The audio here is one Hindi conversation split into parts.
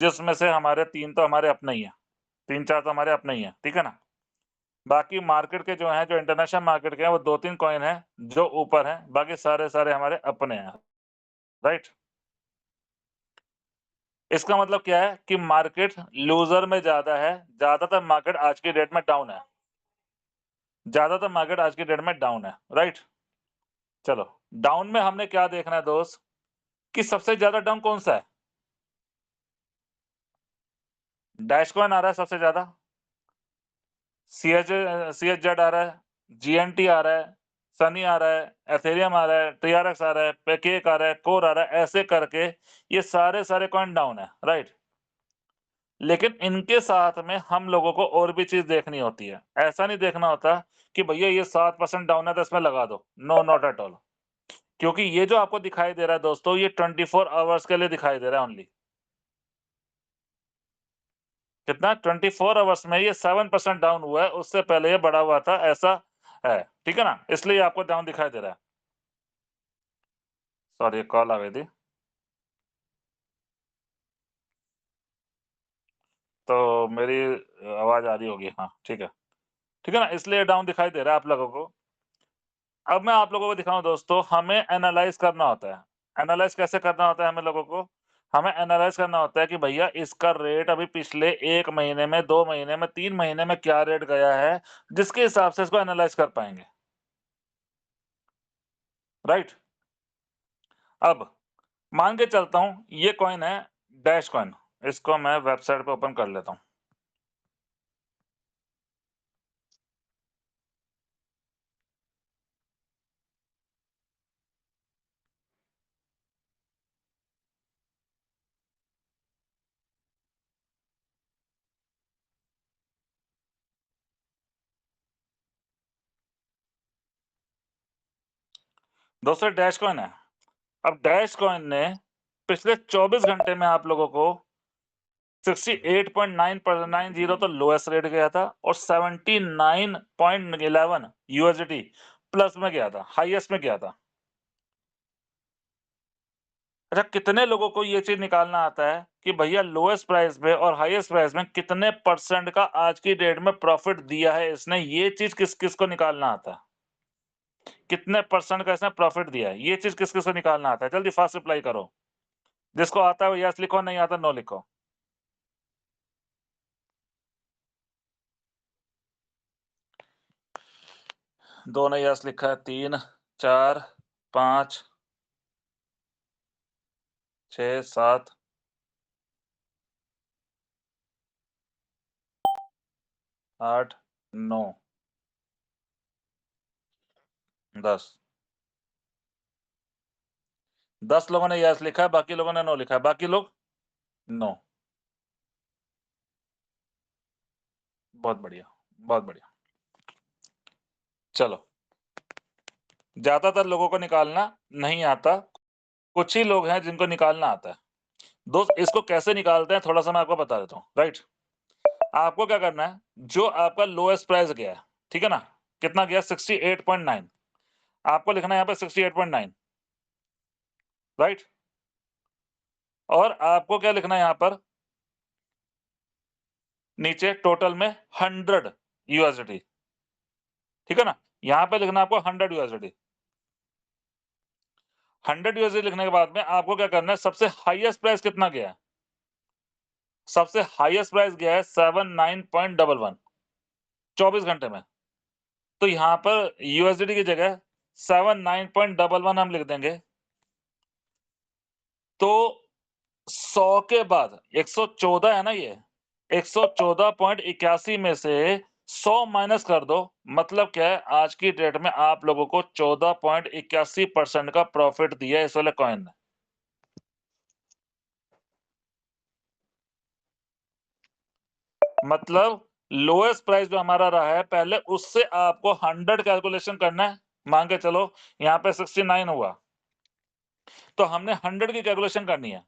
जिसमें से हमारे 3 तो हमारे अपने ही हैं, 3-4 तो हमारे अपने ही हैं, ठीक है ना? बाकी मार्केट के जो हैं, जो इंटरनेशनल मार्केट के हैं, वो 2-3 कॉइन हैं, जो ऊपर हैं, बाकी सारे हमारे अपने हैं, राइट? इसका मतलब क्या है कि मार्केट लूज़र में ज़्यादा है, ज़्यादातर मार्केट आज की डेट में डाउन है। ज़्यादातर मार्केट आज की डेट में डाउन है, राइट? चलो, डाउन में हमने क्या देखना है दोस्त, कि सबसे ज़्यादा डाउन कौन-सा है? डैश कॉइन आ रहा है सबसे ज़्यादा, सीएचजेड आ रहा है, जीएनटी आ रहा है, सनी आ रहा है, एथेरियम आ रहा है, टीआरएक्स आ रहा है, पैकेक आ रहा है, कोर आ रहा है, ऐसे करके ये सारे कॉइन डाउन है, राइट? लेकिन इनके साथ में हम लोगों को और भी चीज़ देखनी होती है। ऐसा नहीं देखना होता कि भैया ये 7% डाउन है तो इसमें लगा दो। No, not at all. क्योंकि ये जो आपको दिखाई दे रहा है दोस्तों, ये 24 आवर्स के लिए दिखाई दे रहा है ओनली। कितना 24 आवर्स में ये 7% डाउन हुआ है, उससे पहले ये बढ़ा हुआ था, ऐसा है। ठीक है ना? इसलिए आपको डाउन दिखाई दे रहा है। सॉरी, एक कॉल आ गई थी। तो मेरी आवाज़ आ रही होगी। हाँ, ठीक है। ठीक है ना? इसलिए डाउन दिखाई दे रहा है आप लोगों को। अब मैं आप लोगों को दिखाऊँ दोस्तों, हमें एनालाइज़ करना होता है। एनालाइज़ कैसे करना होता है हमें लोगों को? हमें एनालाइज़ करना होता है कि भैया इसका रेट अभी पिछले 1 महीने में, 2 महीने में, 3 महीने में क्या रेट गया है, जिसके हिसाब से इसको एनालाइज़ कर पाएँगे। राइट? अब मान के चलता हूँ, ये कॉइन है डैश कॉइन। इसको मैं वेबसाइट पे ओपन कर लेता हूँ। दोस्तों डैश कॉइन है। अब डैश कॉइन ने पिछले 24 घंटे में आप लोगों को 68.9 पर 90 तो लोएस्ट रेट गया था और 79.11 यूएसडी प्लस में गया था, हाईएस्ट में गया था। अच्छा, कितने लोगों को ये चीज़ निकालना आता है कि भैया लोएस्ट प्राइस पे और हाईएस्ट प्राइस में कितने परसेंट का आज की डेट में प्रॉफिट दिया है इसने? ये चीज़ किस-किस को निकालना आता है? कितने परसेंट का इसने प्रॉफिट दिया है? ये चीज़ किस-किस को निकालना आता है? जल्दी फास्ट रिप्लाई करो। जिसको आता है वो यस लिखो, नहीं आता नो लिखो। दो ने यस लिखा है, 3, 4, 5, 6, 7, 8, 9, 10। 10 लोगों ने यस लिखा है, बाकी लोगों ने नो लिखा है। बाकी लोग नो। बहुत बढ़िया, बहुत बढ़िया। चलो, ज़्यादातर लोगों को निकालना नहीं आता, कुछ ही लोग हैं जिनको निकालना आता है। दोस्त इसको कैसे निकालते हैं थोड़ा-सा मैं आपको बता देता हूँ, राइट? आपको क्या करना है, जो आपका लोएस्ट प्राइस गया है, ठीक है ना? कितना गया 68.9 आपको लिखना है यहाँ पे 68.9 राइट? और आपको क्या लिखना है यहाँ पर नीचे टोटल में 100 यूएसडी, ठीक है ना? यहाँ पे लिखना है आपको 100 यूएसडी। 100 यूएसडी लिखने के बाद में आपको क्या करना है, सबसे हाईएस्ट प्राइस कितना गया है? सबसे हाईएस्ट प्राइस गया है 79.11 24 घंटे में। तो यहाँ पर यूएसडी की जगह 79.11 हम लिख देंगे। तो 100 के बाद 114 है ना ये, 114.81 में से 100 माइनस कर दो, मतलब क्या है आज की डेट में आप लोगों को 14.81% का प्रॉफिट दिया है इस वाले कॉइन ने। मतलब लोएस्ट प्राइस जो हमारा रहा है पहले उससे आपको 100 कैलकुलेशन करना है। मान के चलो यहाँ पे 69 हुआ, तो हमने 100 की कैलकुलेशन करनी है।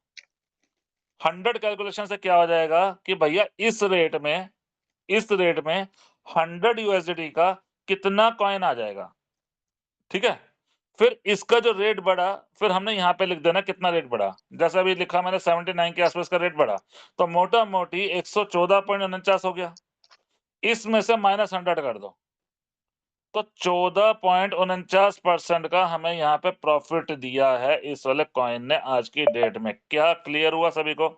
100 कैलकुलेशन से क्या हो जाएगा कि भैया इस रेट में 100 यूएसडी का कितना कॉइन आ जाएगा, ठीक है? फिर इसका जो रेट बढ़ा, फिर हमने यहाँ पे लिख देना कितना रेट बढ़ा। जैसा अभी लिखा मैंने 79 के आसपास का रेट बढ़ा, तो मोटा-मोटी 114.49 हो गया। इसमें से -100 कर दो, तो 14.49% का हमें यहाँ पे प्रॉफिट दिया है इस वाले कॉइन ने आज की डेट में। क्या क्लियर हुआ सभी को?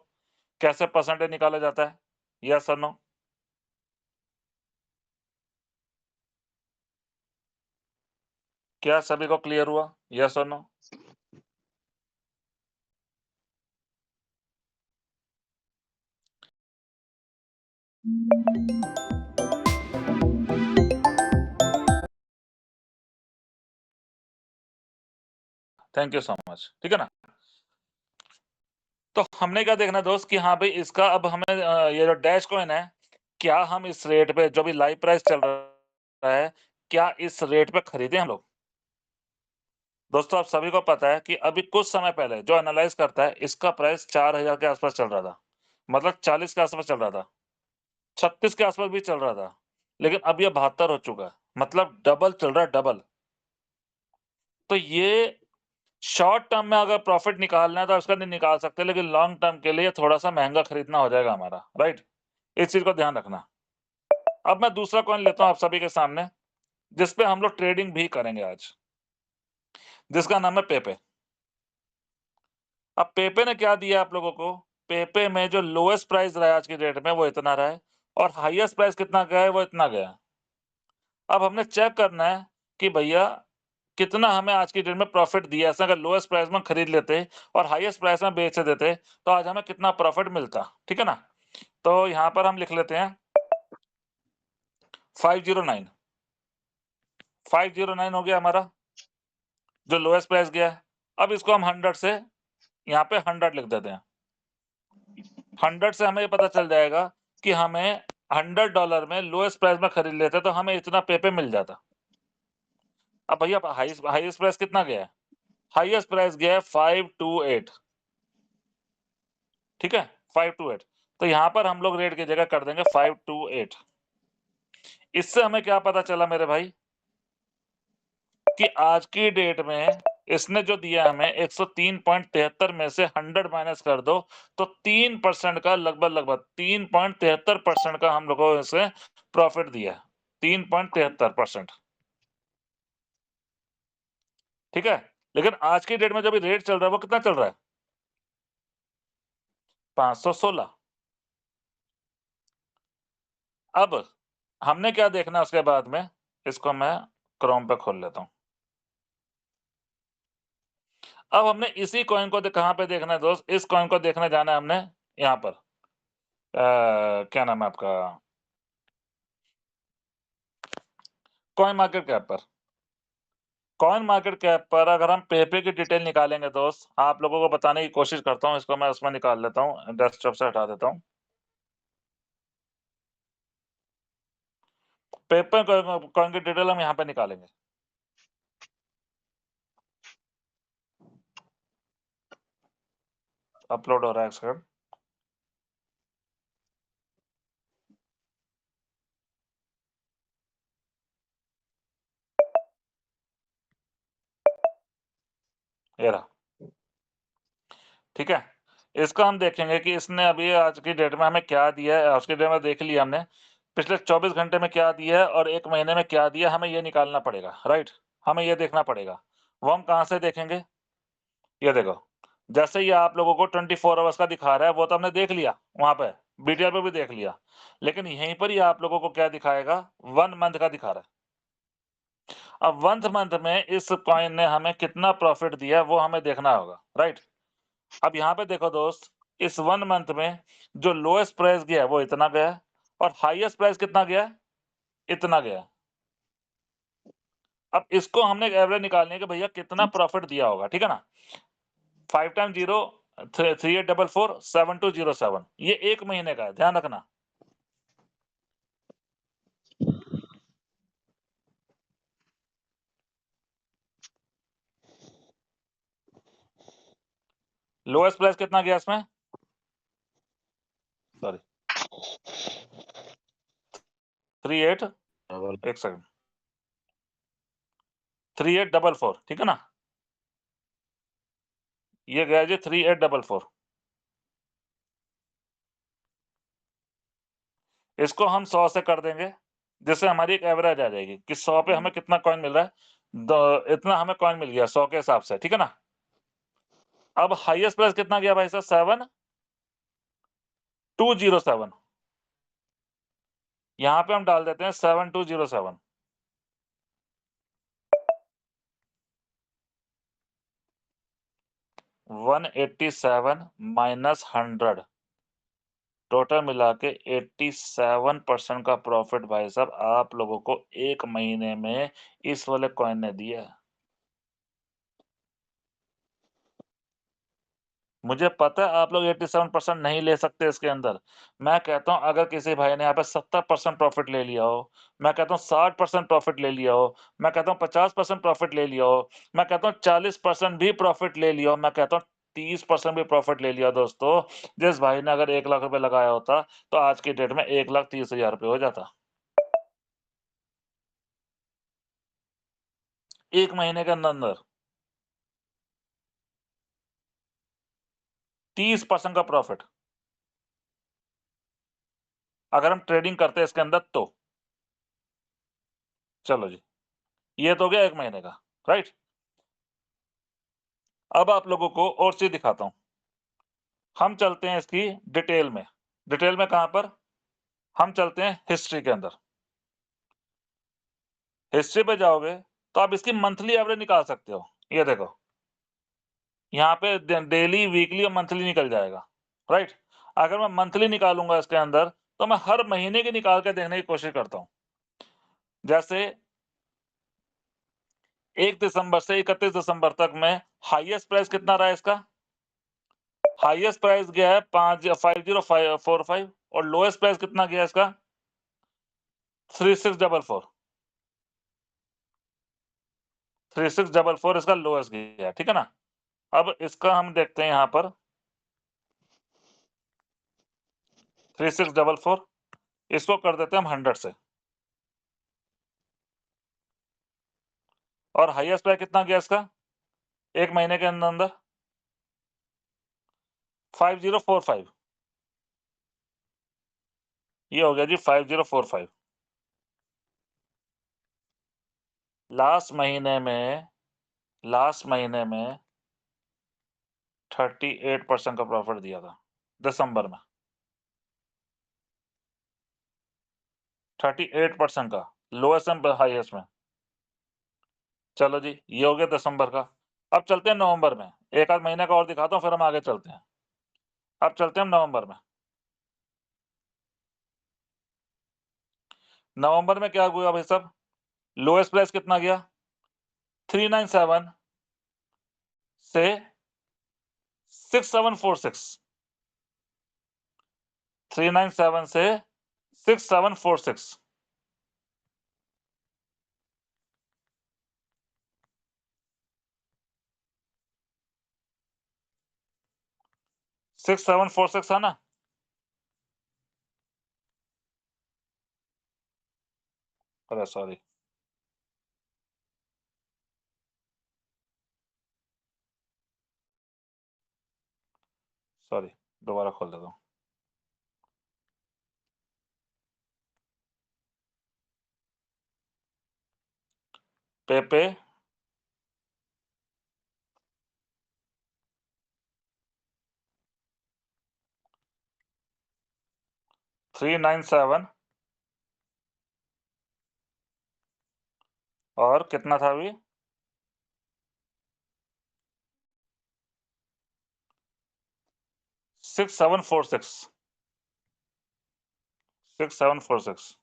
कैसे परसेंटेज निकाला जाता है? यस और नो? क्या सभी को क्लियर हुआ? यस और no? Thank you so much. ठीक है ना? तो हमने क्या देखना दोस्त कि हाँ भाई इसका अब हमें ये जो डैश कॉइन है, क्या हम इस रेट पे जो भी लाइव प्राइस चल रहा है, क्या इस रेट पे खरीदें हम लोग? दोस्तों आप सभी को पता है कि अभी कुछ समय पहले जो एनालाइज़ करता है, इसका प्राइस 4000 के आसपास चल रहा था। मतलब 40 के आसपास चल रहा था। 36 के आसपास भी चल रहा था। लेकिन अब ये 72 हो चुका है। मतलब डबल चल रहा है, डबल। तो ये शॉर्ट टर्म में अगर प्रॉफिट निकालना है तो उसका नहीं निकाल सकते, लेकिन लॉन्ग टर्म के लिए थोड़ा-सा महँगा खरीदना हो जाएगा हमारा, राइट? इस चीज़ को ध्यान रखना। अब मैं दूसरा कॉइन लेता हूँ आप सभी के सामने, जिस पे हम लोग ट्रेडिंग भी करेंगे आज, जिसका नाम है पेपे। अब पेपे ने क्या दिया आप लोगों को? पेपे में जो लोएस्ट प्राइस रहा है आज की डेट में वो इतना रहा है और हाईएस्ट प्राइस कितना गया है वो इतना गया है। अब हमने चेक करना है कि भैया कितना हमें आज की डेट में प्रॉफिट दिया। ऐसा अगर लोएस्ट प्राइस में खरीद लेते और हाईएस्ट प्राइस में बेच देते तो आज हमें कितना प्रॉफिट मिलता, ठीक है ना? तो यहाँ पर हम लिख लेते हैं 509 509 हो गया हमारा, जो लोएस्ट प्राइस गया है। अब इसको हम 100 से यहाँ पे 100 लिख देते हैं। 100 से हमें ये पता चल जाएगा कि हमें $100 में लोएस्ट प्राइस में खरीद लेते तो हमें इतना पे मिल जाता। अब भैया हाईएस्ट प्राइस कितना गया है? हाईएस्ट प्राइस गया है 528, ठीक है? 528, तो यहाँ पर हम लोग रेट की जगह कर देंगे 528। इससे हमें क्या पता चला मेरे भाई कि आज की डेट में इसने जो दिया हमें 103.73 में से 100 माइनस कर दो तो 3% का लगभग 3.73% का हम लोगों को इसे प्रॉफिट दिया है। 3.73%, ठीक है? लेकिन आज की डेट में जो भी रेट चल रहा है वो कितना चल रहा है? 516। अब हमने क्या देखना है उसके बाद में, इसको मैं क्रोम पे खोल लेता हूँ। अब हमने इसी कॉइन को कहाँ पे देखना है दोस्त? इस कॉइन को देखने जाना है हमने यहाँ पर। क्या नाम है आपका? कॉइन मार्केट कैप पर। कॉइन मार्केट कैप पर अगर हम पेपे की डिटेल निकालेंगे दोस्त, आप लोगों को बताने की कोशिश करता हूँ, इसको मैं उसमें निकाल लेता हूँ, डेस्कटॉप से हटा देता हूँ। पेपे कॉइन की डिटेल हम यहाँ पे निकालेंगे। अपलोड हो रहा है एक सेकंड। ये रहा, ठीक है? इसका हम देखेंगे कि इसने अभी आज की डेट में हमें क्या दिया है। आज की डेट में देख लिया हमने, पिछले 24 घंटे में क्या दिया है और 1 महीने में क्या दिया है, हमें ये निकालना पड़ेगा, राइट? हमें ये देखना पड़ेगा। वो हम कहाँ से देखेंगे? ये देखो, जैसे ये आप लोगों को 24 आवर्स का दिखा रहा है, वो तो हमने देख लिया वहाँ पे, बीटीआर पे भी देख लिया। लेकिन यहीं पर ही आप लोगों को क्या दिखाएगा? 1 मंथ का दिखा रहा है। अब 1 मंथ में इस कॉइन ने हमें कितना प्रॉफिट दिया है, वो हमें देखना होगा, राइट? अब यहाँ पे देखो दोस्त, इस 1 मंथ में जो लोएस्ट प्राइस गया है, वो इतना गया है और हाईएस्ट प्राइस कितना गया है? इतना गया है। अब इसको हमने एक एवरेज निकालनी है कि भैया कितना प्रॉफिट दिया होगा, ठीक है ना? 5 टाइम्स 0 3844 7207, ये 1 महीने का है, ध्यान रखना। लोएस्ट प्राइस कितना गया इसमें? सॉरी 38, एक सेकंड, 3844, ठीक है ना? ये गया जी 3844। इसको हम 100 से कर देंगे, जिससे हमारी एक एवरेज आ जाएगी कि 100 पे हमें कितना कॉइन मिल रहा है, इतना हमें कॉइन मिल गया 100 के हिसाब से, ठीक है ना? अब हाईएस्ट प्राइस कितना गया भाई साहब? 7207। यहाँ पे हम डाल देते हैं 7207। 187 माइनस 100, टोटल मिला के 87% का प्रॉफिट भाई साहब आप लोगों को 1 महीने में इस वाले कॉइन ने दिया है। मुझे पता है आप लोग 87% नहीं ले सकते इसके अंदर। मैं कहता हूँ अगर किसी भाई ने यहाँ पे 70% प्रॉफिट ले लिया हो, मैं कहता हूँ 60% प्रॉफिट ले लिया हो, मैं कहता हूँ 50% प्रॉफिट ले लिया हो, मैं कहता हूँ 40% भी प्रॉफिट ले लिया हो, मैं कहता हूँ 30% भी प्रॉफिट ले लिया दोस्तों। जिस भाई ने अगर 1 लाख रुपए लगाया होता, तो आज की डेट में 1,30,000 रुपए हो जाता। 1 महीने के अंदर-अंदर 30% का प्रॉफिट। अगर हम ट्रेडिंग करते हैं इसके अंदर तो। चलो जी, ये तो हो गया 1 महीने का, राइट? अब आप लोगों को और चीज़ दिखाता हूँ। हम चलते हैं इसकी डिटेल में। डिटेल में कहाँ पर? हम चलते हैं हिस्ट्री के अंदर। हिस्ट्री पे जाओगे, तो आप इसकी मंथली एवरेज निकाल सकते हो। ये देखो, यहाँ पे डेली, वीकली और मंथली निकल जाएगा, राइट? अगर मैं मंथली निकालूँगा इसके अंदर, तो मैं हर महीने की निकाल के देखने की कोशिश करता हूँ। जैसे 1 दिसंबर से 31 दिसंबर तक में हाईएस्ट प्राइस कितना रहा है इसका? हाईएस्ट प्राइस गया है 5045 और लोएस्ट प्राइस कितना गया इसका? 3644। 3644 इसका लोएस्ट गया है, ठीक है ना? अब इसका हम देखते हैं यहाँ पर 3644, इसको कर देते हैं हम 100 से। और हाईएस्ट प्राइस कितना गया इसका? 1 महीने के अंदर-अंदर 5045। ये हो गया जी 5045। लास्ट महीने में लास्ट महीने में 38% का प्रॉफिट दिया था, दिसंबर में। 38% का, लोएस्ट एंड हाईएस्ट में। चलो जी, ये हो गया दिसंबर का। अब चलते हैं नवंबर में। एक आध महीने का और दिखाता हूँ, फिर हम आगे चलते हैं। अब चलते हैं हम नवंबर में। नवंबर में क्या हुआ भाई साहब? लोएस्ट प्राइस कितना गया? 397 से 6746। 397 से 6746। 6746 है ना? अरे सॉरी, सॉरी, दोबारा खोल देता हूँ। पे 397 और कितना था अभी? 6746। 6746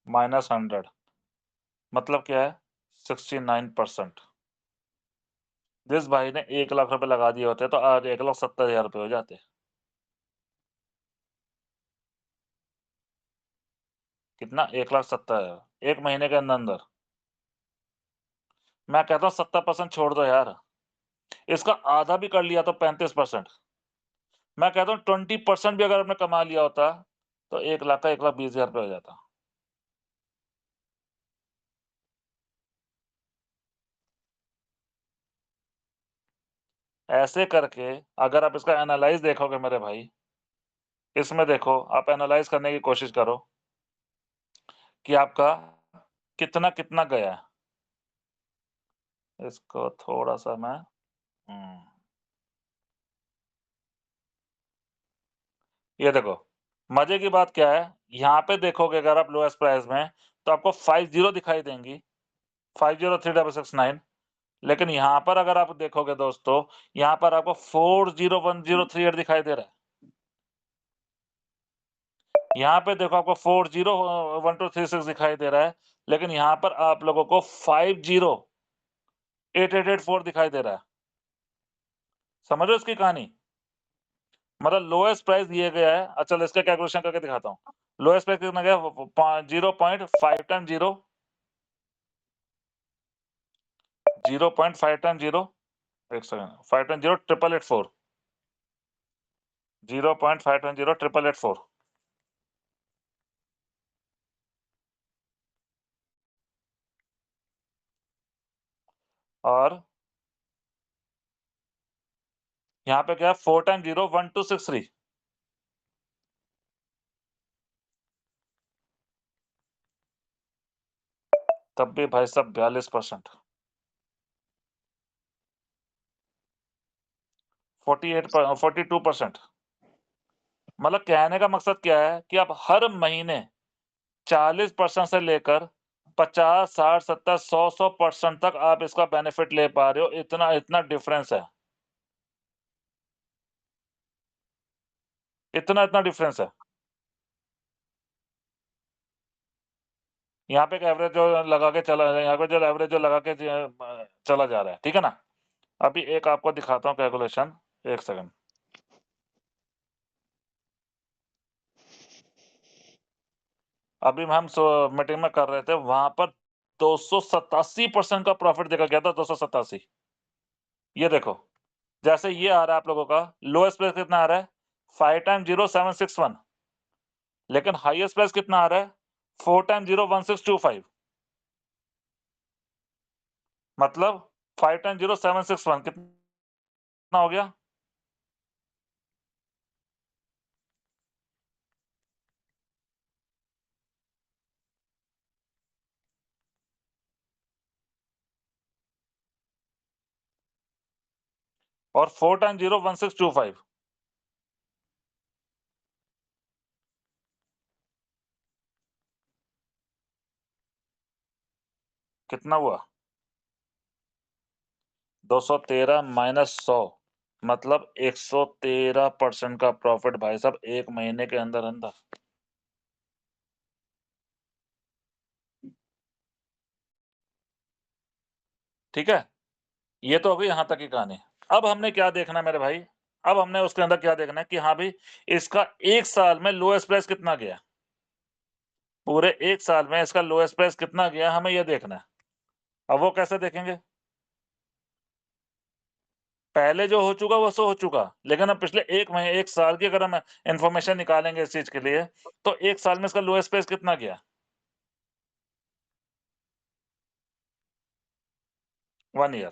माइनस 100 मतलब क्या है? 69%। जिस भाई ने 1 लाख रुपए लगा दिए होते तो आज 1,70,000 रुपए हो जाते। कितना? 1,70,000 1 महीने के अंदर-अंदर। मैं कहता हूँ 70% छोड़ दो यार। इसका आधा भी कर लिया तो 35%। मैं कहता हूँ 20% भी अगर आपने कमा लिया होता, तो 1 लाख का 1,20,000 रुपए हो जाता। ऐसे करके अगर आप इसका एनालाइज़ देखोगे मेरे भाई, इसमें देखो आप एनालाइज़ करने की कोशिश करो कि आपका कितना-कितना गया है। इसको थोड़ा-सा मैं ये देखो, मज़े की बात क्या है, यहाँ पे देखोगे अगर आप लोएस्ट प्राइस में, तो आपको 50 दिखाई देंगी, 503669 लेकिन यहाँ पर अगर आप देखोगे दोस्तों, यहाँ पर आपको 401038 दिखाई दे रहा है। यहाँ पे देखो आपको 401236 दिखाई दे रहा है, लेकिन यहाँ पर आप लोगों को 508884 दिखाई दे रहा है। समझ रहे हो इसकी कहानी? मतलब लोएस्ट प्राइस दिया गया है चलो इसका कैलकुलेशन करके दिखाता हूँ। लोएस्ट प्राइस कितना गया 0.5 टाइम 0 0.5 टाइम 0 एक सेकंड 5 टाइम 0 8884 0.5 टाइम 0 8884 और यहाँ पे क्या है 4 टाइम 0 1263 तब भी भाई साहब 42% 42% मतलब कहने का मकसद क्या है कि आप हर महीने 40% से लेकर 50, 60, 70, 100% तक आप इसका बेनिफिट ले पा रहे हो, इतना इतना डिफरेंस है। इतना डिफरेंस है। यहाँ पे एक एवरेज जो लगा के चला यहाँ पे जो एवरेज जो लगा के चला जा रहा है, ठीक है ना? अभी एक आपको दिखाता हूँ कैलकुलेशन, 1 सेकंड। अभी हम मीटिंग में कर रहे थे, वहाँ पर 287% का प्रॉफिट देखा गया था, 287 ये देखो, जैसे ये आ रहा है आप लोगों का, लोएस्ट प्राइस कितना आ रहा है? 5 टाइम 0 761 लेकिन हाईएस्ट प्राइस कितना आ रहा है? 4 टाइम 0 1625 मतलब 5 टाइम 0 761 कितना हो गया? और 4 टाइम 0 1625 कितना हुआ? 213 माइनस 100 मतलब 113% का प्रॉफिट भाई साहब 1 महीने के अंदर-अंदर। ठीक है? ये तो हो गई यहाँ तक की कहानी। अब हमने क्या देखना है मेरे भाई? अब हमने उसके अंदर क्या देखना है कि हाँ भाई, इसका 1 साल में लोएस्ट प्राइस कितना गया? पूरे 1 साल में इसका लोएस्ट प्राइस कितना गया, हमें ये देखना है। अब वो कैसे देखेंगे? पहले जो हो चुका, वो सो हो चुका। लेकिन अब पिछले 1 साल की अगर हम इन्फॉर्मेशन निकालेंगे इस चीज़ के लिए, तो 1 साल में इसका लोएस्ट प्राइस कितना गया? 1 ईयर।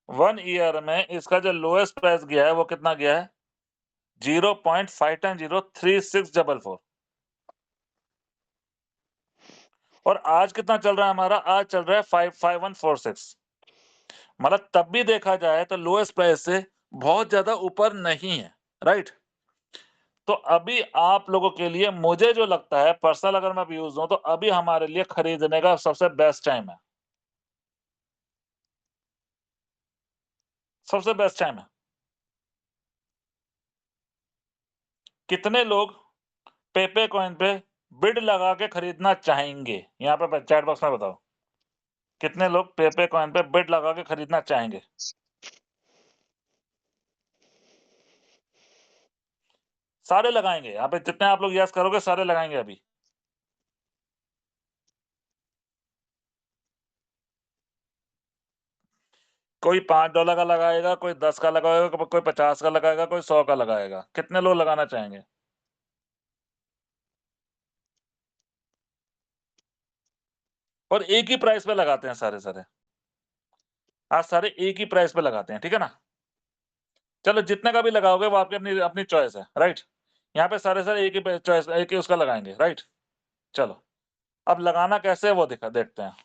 1 ईयर में इसका जो लोएस्ट प्राइस गया है, वो कितना गया है? 0.5 टाइम 0 3644 और आज कितना चल रहा है हमारा? आज चल रहा है 55146 मतलब तब भी देखा जाए तो लोएस्ट प्राइस से बहुत ज़्यादा ऊपर नहीं है, राइट? तो अभी आप लोगों के लिए मुझे जो लगता है पर्सनल अगर मैं व्यूज़ दूँ तो अभी हमारे लिए खरीदने का सबसे बेस्ट टाइम है। सबसे बेस्ट टाइम है। कितने लोग पेपे कॉइन पे बिड लगा के खरीदना चाहेंगे? यहाँ पे चैट बॉक्स में बताओ। कितने लोग पेपे कॉइन पे बिड लगा के खरीदना चाहेंगे? सारे लगाएँगे। यहाँ पे जितने आप लोग यस करोगे सारे लगाएँगे अभी। कोई $5 का लगाएगा, कोई 10 का लगाएगा, कोई 50 का लगाएगा, कोई 100 का लगाएगा। कितने लोग लगाना चाहेंगे? और एक ही प्राइस पे लगाते हैं सारे। आज सारे एक ही प्राइस पे लगाते हैं, ठीक है ना? चलो जितने का भी लगाओगे वो आपकी अपनी अपनी चॉइस है, राइट? यहाँ पे सारे एक ही चॉइस, एक ही उसका लगाएँगे, राइट? चलो, अब लगाना कैसे है वो देखते हैं।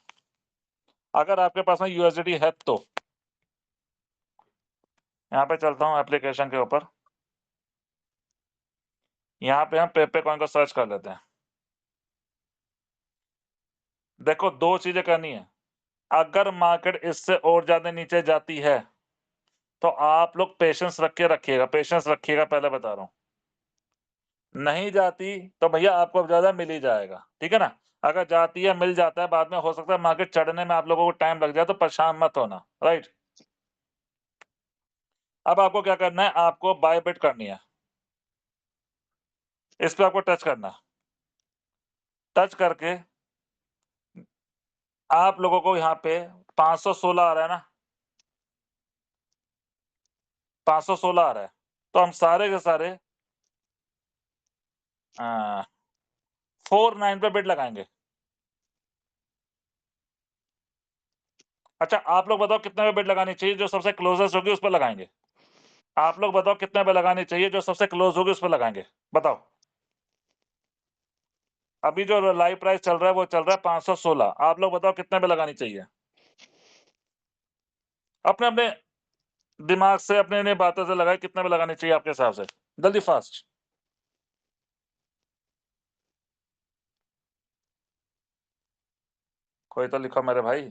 अगर आपके पास में यूएसडीटी है तो। यहाँ पे चलता हूँ एप्लीकेशन के ऊपर। यहाँ पे हम पेपे कॉइन को सर्च कर लेते हैं। देखो 2 चीज़ें करनी है। अगर मार्केट इससे और ज़्यादा नीचे जाती है, तो आप लोग पेशेंस पेशेंस रखिएगा पहले बता रहा हूँ। नहीं जाती तो भैया आपको अब ज़्यादा मिल ही जाएगा, ठीक है ना? अगर जाती है, मिल जाता है, बाद में हो सकता है मार्केट चढ़ने में आप लोगों को टाइम लग जाए तो परेशान मत होना, राइट? अब आपको क्या करना है, आपको बाय बिट करनी है। इस पे आपको टच करना है। टच करके आप लोगों को यहाँ पे 516 आ रहा है ना? 516 आ रहा है। तो हम सारे के सारे 49 पे बिट लगाएँगे। अच्छा, आप लोग बताओ कितने पे बिट लगानी चाहिए? जो सबसे क्लोज़ेस्ट होगी उस पे लगाएँगे। आप लोग बताओ कितने पे लगानी चाहिए? जो सबसे क्लोज़ होगी उस पे लगाएँगे। बताओ। अभी जो लाइव प्राइस चल रहा है वो चल रहा है 516। आप लोग बताओ कितने पे लगानी चाहिए? अपने-अपने दिमाग से, अपने-अपने बातों से लगाएँ कितने पे लगानी चाहिए आपके हिसाब से? जल्दी फ़ास्ट। कोई तो लिखो मेरे भाई।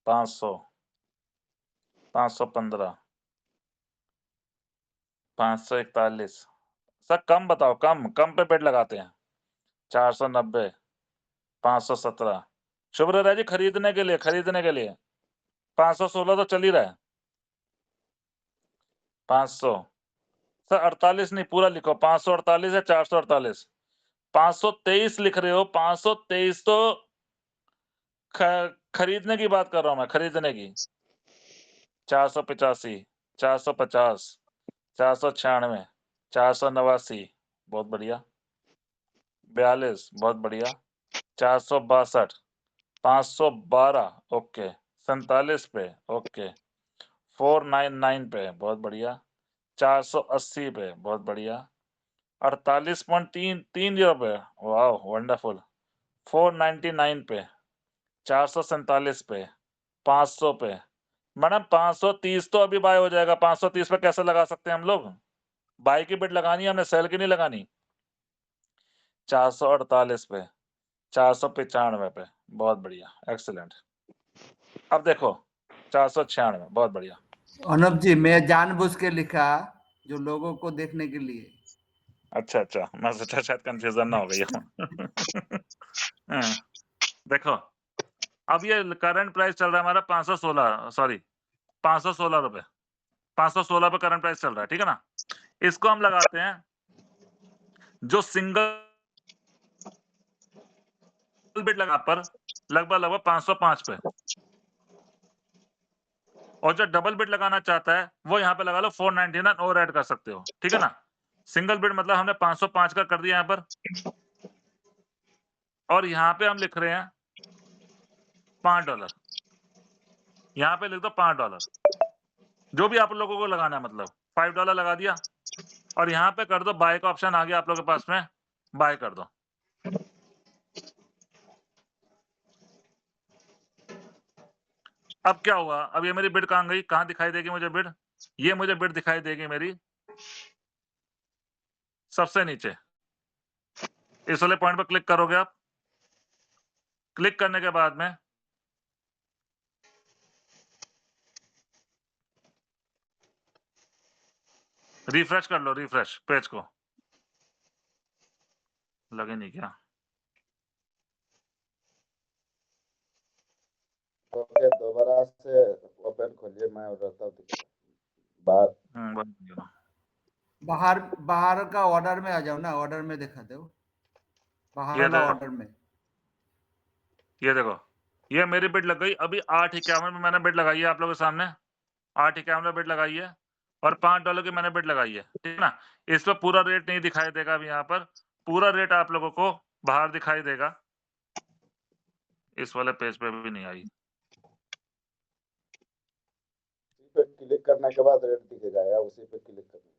500, 515, 541। सर कम बताओ, कम पे बिट लगाते हैं। 490, 517। शुभ राय जी खरीदने के लिए। 516 तो चल ही रहा है। 500। सर 48 नहीं, पूरा लिखो। 548 या 448? 523 लिख रहे हो। 523 तो ख खरीदने की बात कर रहा हूँ मैं, खरीदने की। 485, 450, 496, 489, बहुत बढ़िया। 42, बहुत बढ़िया। 462, 512, ओके। 47 पे, ओके। 499 पे, बहुत बढ़िया। 480 पे, बहुत बढ़िया। 48.30 पे, वाओ वंडरफुल। 499 पे, 447 पे, 500 पे। मैडम 530 तो अभी बाय हो जाएगा। 530 पे कैसे लगा सकते हैं हम लोग? बाय की बिड लगानी है हमने, सेल की नहीं लगानी। 448 पे, 495 पे, बहुत बढ़िया, एक्सीलेंट। अब देखो 496, बहुत बढ़िया। अनुप जी, मैं जानबूझ के लिखा जो लोगों को देखने के लिए। अच्छा, मैं सोचा शायद कन्फ्यूज़न ना हो गई हो। हाँ, देखो, अब ये करंट प्राइस चल रहा है हमारा 516, सॉरी 516 रुपए। 516 पे करंट प्राइस चल रहा है, ठीक है ना? इसको हम लगाते हैं जो सिंगल बिट लगा पर लगभग 505 पे। और जो डबल बिट लगाना चाहता है, वो यहाँ पे लगा लो 499 और ऐड कर सकते हो, ठीक है ना? सिंगल बिट मतलब हमने 505 का कर दिया यहाँ पर। और यहाँ पे हम लिख रहे हैं $5। यहाँ पे लिख दो $5। जो भी आप लोगों को लगाना है, मतलब $5 लगा दिया और यहाँ पे कर दो बाय का ऑप्शन आ गया आप लोगों के पास में, बाय कर दो। अब क्या हुआ? अब ये मेरी बिड कहाँ गई? कहाँ दिखाई देगी मुझे बिड? ये मुझे बिड दिखाई देगी मेरी सबसे नीचे। इस वाले पॉइंट पे क्लिक करोगे आप। क्लिक करने के बाद में रिफ्रेश कर लो, रिफ्रेश पेज को। लगे नहीं क्या? ओके, दोबारा से ओपन खोलिए, मैं रहता हूँ बात। बंद किया। बाहर बाहर का ऑर्डर में आ जाओ ना, ऑर्डर में दिखा दो, बाहर ये वाला देखो, ऑर्डर में। ये देखो, ये मेरी बिड लग गई। अभी 851 में मैंने बिड लगाई है आप लोगों के सामने। 851 में बिड लगाई है और $5 की मैंने बिड लगाई है, ठीक है ना? इस पे पूरा रेट नहीं दिखाई देगा अभी यहाँ पर। पूरा रेट आप लोगों को बाहर दिखाई देगा। इस वाले पेज पे भी नहीं आई। क्लिक करने के बाद रेट दिखेगा या उसी पे क्लिक करने के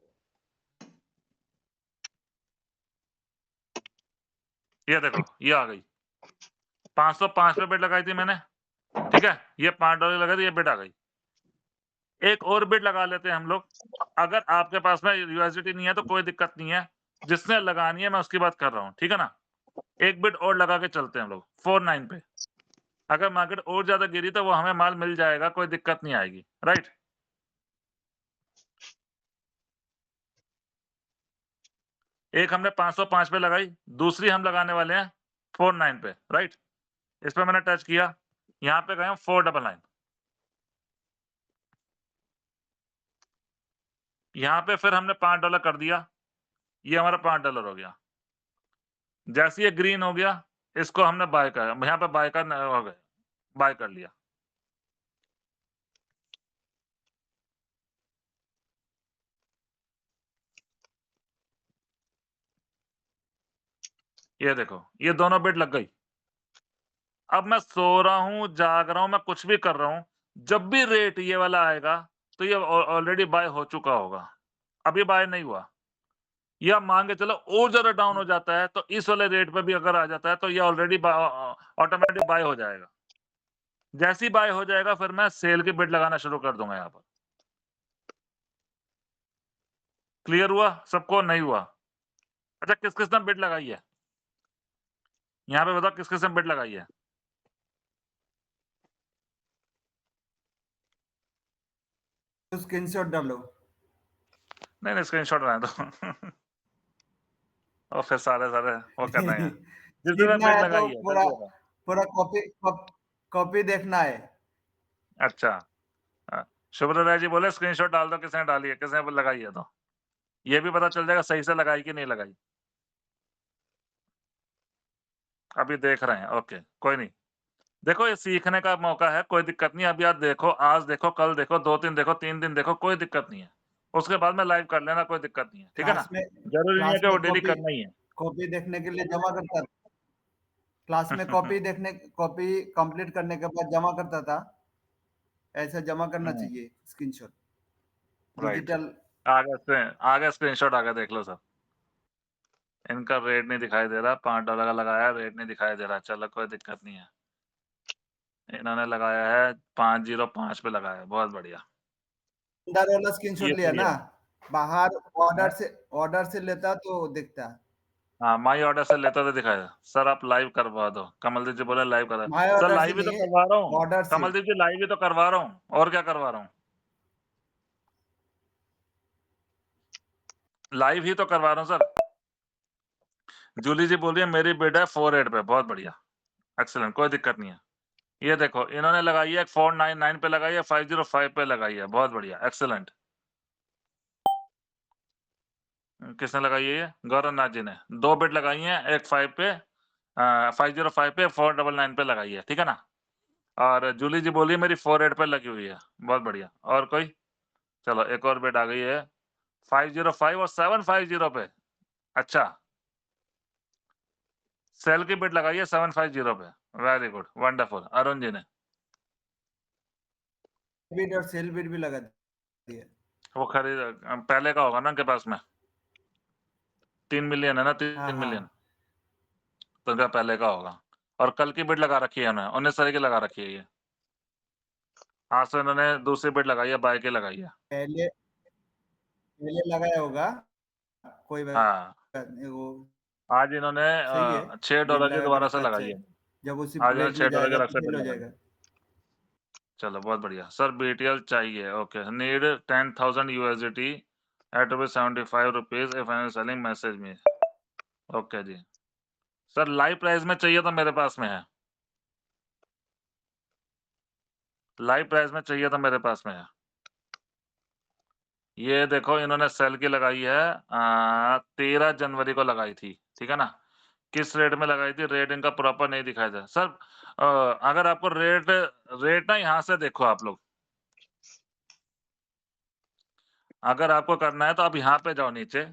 ये देखो ये आ गई 505 पे बिड लगाई थी मैंने, ठीक है, ये $5 लगा थी, ये बिड आ गई। एक और बिड लगा लेते हैं हम लोग, अगर आपके पास में यूएसडीटी नहीं है तो कोई दिक्कत नहीं है, जिसने लगानी है मैं उसकी बात कर रहा हूँ, ठीक है ना? एक बिड और लगा के चलते हैं हम लोग 49 पे, अगर मार्केट और ज्यादा गिरी तो वो हमें माल मिल जाएगा, कोई दिक्कत नहीं आएगी, राइट? एक हमने 505 पे लगाई, दूसरी हम लगाने वाले हैं 49 पे, राइट? इस पे मैंने टच किया, यहाँ पे गए हम 499, यहाँ पे फिर हमने $5 कर दिया, ये हमारा $5 हो गया। जैसे ये ग्रीन हो गया, इसको हमने बाय कर, यहाँ पे बाय का हो गया, बाय कर लिया। ये देखो, ये दोनों बिड लग गई। अब मैं सो रहा हूँ, जाग रहा हूँ, मैं कुछ भी कर रहा हूँ, जब भी रेट ये वाला आएगा, तो ये ऑलरेडी बाय हो चुका होगा। अभी बाय नहीं हुआ। या मान के चलो और ज़्यादा डाउन हो जाता है, तो इस वाले रेट पे भी अगर आ जाता है, तो ये ऑलरेडी ऑटोमेटिक बाय हो जाएगा। जैसे ही बाय हो जाएगा, फिर मैं सेल की बिड लगाना शुरू कर दूँगा यहाँ पर। क्लियर हुआ सबको? नहीं हुआ? अच्छा, किस-किस ने बिड लगाई है? यहाँ पे बताओ किस-किस ने बिड लगाई है? तो स्क्रीनशॉट डालो। नहीं, स्क्रीनशॉट रहने दो। और फिर सारे वो कर रहे हैं। जिसने सीखना बिड है तो लगाई है, पूरा जल्दी बताओ। पूरा कॉपी देखना है। अच्छा। शुभ्र राय जी बोले स्क्रीनशॉट डाल दो किसने डाली है, किसने लगाई है तो। ये भी पता चल जाएगा सही से लगाई कि नहीं लगाई। अभी देख रहे हैं, ओके, कोई नहीं। देखो ये सीखने का मौका है, कोई दिक्कत नहीं। अभी आप देखो, आज देखो, कल देखो, 2 दिन देखो, 3 दिन देखो, कोई दिक्कत नहीं है। उसके बाद में लाइव कर लेना, कोई दिक्कत नहीं है, ठीक है ना? ज़रूरी नहीं है कि वो डेली करना ही है। कॉपी देखने के लिए जमा करता था। क्लास में कॉपी कंप्लीट करने के बाद जमा करता था। ऐसा जमा करना हुँ, चाहिए स्क्रीनशॉट। राइट। डिजिटल आ गया स्क्रीनशॉट आ गया, देख लो सब। इनका रेट नहीं दिखाई दे रहा, $5 का लगाया, रेट नहीं दिखाई दे रहा। चलो कोई दिक्कत नहीं है। इन्होंने लगाया है 505 पे लगाया है, बहुत बढ़िया। अंदर वाला ये स्क्रीनशॉट लिया सही ना, है। बाहर हाँ, ऑर्डर से लेता तो दिखता। हाँ, माई ऑर्डर से लेता तो दिखाएगा। सर आप लाइव करवा दो। कमलदीप जी बोले लाइव करा। माय सर ऑर्डर से लाइव ही तो नहीं, करवा रहा हूँ। ऑर्डर से। कमलदीप जी लाइव ही तो करवा रहा हूँ, और क्या करवा रहा हूँ? लाइव ही तो करवा रहा हूँ सर। जूली जी बोल रही है मेरी बिड है 48 पे, बहुत बढ़िया, एक्सीलेंट, कोई दिक्कत नहीं है। ये देखो इन्होंने लगाई है 499 पे लगाई है, 505 पे लगाई है, बहुत बढ़िया, एक्सीलेंट। किसने लगाई है ये? गौरव नाथ जी ने 2 बिड लगाई हैं, एक 5 पे 505 पे, 499 पे लगाई है, ठीक है ना? और जूली जी बोली मेरी 48 पे लगी हुई है, बहुत बढ़िया। और कोई? चलो एक और बिड आ गई है 505 और 750 पे। अच्छा, सेल की बिड लगाई है 750 पे, very good, wonderful, Arun ji ने। बिड और सेल बिड भी लगा दिया। वो खरीद पहले का होगा ना उनके पास में, 3 मिलियन है ना, 3 हाँ मिलियन, हाँ, तो उनका पहले का होगा। और कल की बिड लगा रखी है उन्होंने, 19 तारीख की लगा रखी है ये। आज से इन्होंने दूसरी बिड लगाई है, बाय की लगाई है। पहले पहले लगाया होगा, कोई हाँ, बात नहीं, वो आज इन्होंने सही है। बिड $6 की लगा के दोबारा से रखा अच्छा लगाई है। है। जब उसी आज इन्होंने रेट में $6 जाएगा के तो रख से सेल बिड हो लगाई है। जाएगा। चलो बहुत बढ़िया। सर बीटीएल चाहिए, okay, need 10,000 USDT at ₹75 if I am selling message me. Okay ji. Sir live price में चाहिए तो मेरे पास में है। लाइव प्राइस में चाहिए तो मेरे पास में है। ये देखो इन्होंने सेल की लगाई है 13 जनवरी को लगाई थी, ठीक है ना? किस रेट में लगाई थी? रेट इनका प्रॉपर नहीं दिखाया था। सर अगर आपको रेट रेट ना यहाँ से देखो आप लोग। अगर आपको करना है तो आप यहाँ पे जाओ नीचे,